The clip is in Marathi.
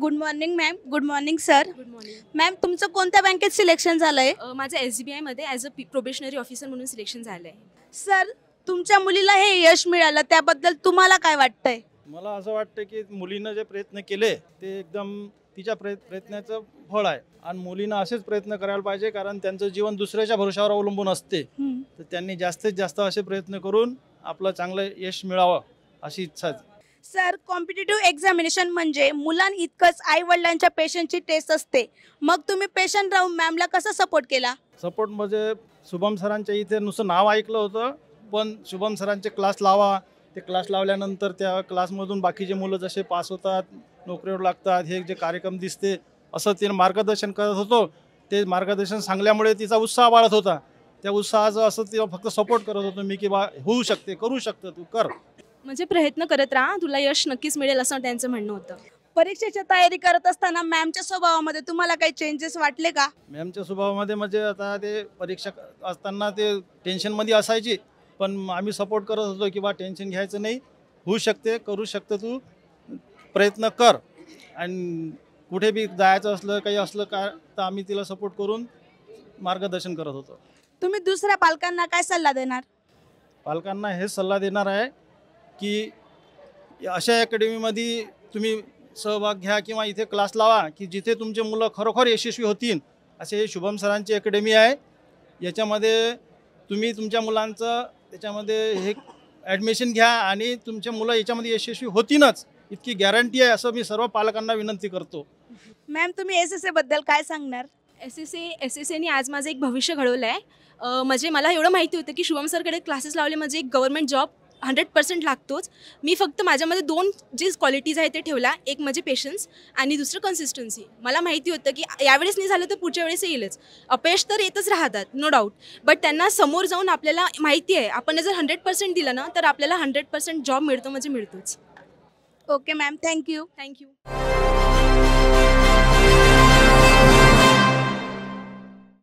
Good morning ma'am. Good morning sir. Good morning. Ma'am तुमचं कोणत्या बँकेत सिलेक्शन झालंय? माझं SBI मध्ये ॲज अ प्रोबेशनरी ऑफिसर म्हणून सिलेक्शन झालं आहे. सर तुमच्या मुलीला हे यश मिळालं त्याबद्दल तुम्हाला काय वाटतंय? मला असं वाटतं की मुलीनं जे प्रयत्न केले ते एकदम तिच्या प्रयत्नाचं फळ आहे आणि मुलीनं असेच प्रयत्न करायला पाहिजे, कारण त्यांचं जीवन दुसऱ्याच्या भरोशावर अवलंबून असते. तर त्यांनी जास्तीत जास्त असे प्रयत्न करून आपलं चांगलं यश मिळावं अशी इच्छा आहे. सर कॉम्पिटिटिव्ह एक्झामिनेशन म्हणजे मुलांइतकंच आई वडिलांच्या पेशंटची टेस्ट असते. मग तुम्ही पेशंट राहून मॅमला कसा सपोर्ट केला? सपोर्ट म्हणजे शुभम सरांच्या इथे नुसतं नाव ऐकलं होतं, पण शुभम सरांचे क्लास लावा, ते क्लास लावल्यानंतर त्या क्लासमधून बाकीचे मुलं जसे पास होतात, नोकरीवर लागतात, हे जे कार्यक्रम दिसते असं तिने मार्गदर्शन करत होतो. ते मार्गदर्शन सांगल्यामुळे तिचा उत्साह वाढत होता. त्या उत्साहाचं असं तिला फक्त सपोर्ट करत होतो मी की बा होऊ शकते, करू शकतं, तू कर. म्हणजे प्रयत्न करत राहा, तुला यश नक्कीच मिळेल असं त्यांचं म्हणणं होतं. परीक्षेची तयारी करत असताना मॅमच्या स्वभावामध्ये तुम्हाला काही चेंजेस वाटले का? मॅमच्या स्वभावामध्ये म्हणजे आता ते परीक्षा असताना ते टेन्शनमध्ये असायची, पण आम्ही सपोर्ट करत होतो की बा टेन्शन घ्यायचं नाही, होऊ शकते, करू शकतं, तू प्रयत्न कर. आणि कुठे बी जायचं असलं काही असलं का तर आम्ही तिला सपोर्ट करून मार्गदर्शन करत होतो. तुम्ही दुसऱ्या पालकांना काय सल्ला देणार? पालकांना हेच सल्ला देणार आहे की अशा अकॅडमीमध्ये तुम्ही सहभाग घ्या किंवा इथे क्लास लावा की जिथे तुमचे मुलं खरोखर यशस्वी होतील. असे शुभम सरांची अकॅडमी आहे. याच्यामध्ये तुम्ही तुमच्या मुलांचं त्याच्यामध्ये हे ॲडमिशन घ्या आणि तुमचे मुलं याच्यामध्ये यशस्वी होतीलच, इतकी गॅरंटी आहे, असं मी सर्व पालकांना विनंती करतो. मॅम तुम्ही SSA बद्दल काय सांगणार? SSAने आज माझं एक भविष्य घडवलं आहे. म्हणजे मला एवढं माहिती होतं की शुभम सरकडे क्लासेस लावले म्हणजे एक गव्हर्नमेंट जॉब 100% लागतोच. मी फक्त माझ्यामध्ये 2 जे क्वालिटीज आहेत ते ठेवला. एक म्हणजे पेशन्स आणि दुसरं कन्सिस्टन्सी. मला माहिती होतं की यावेळेस नाही झालं तर पुढच्या वेळेस येईलच. अपयश तर येतच राहतात, नो डाऊट. बट त्यांना समोर जाऊन आपल्याला माहिती आहे आपण जर 100% दिलं ना तर आपल्याला 100% जॉब मिळतो म्हणजे मिळतोच. Okay ma'am, thank you. थँक्यू.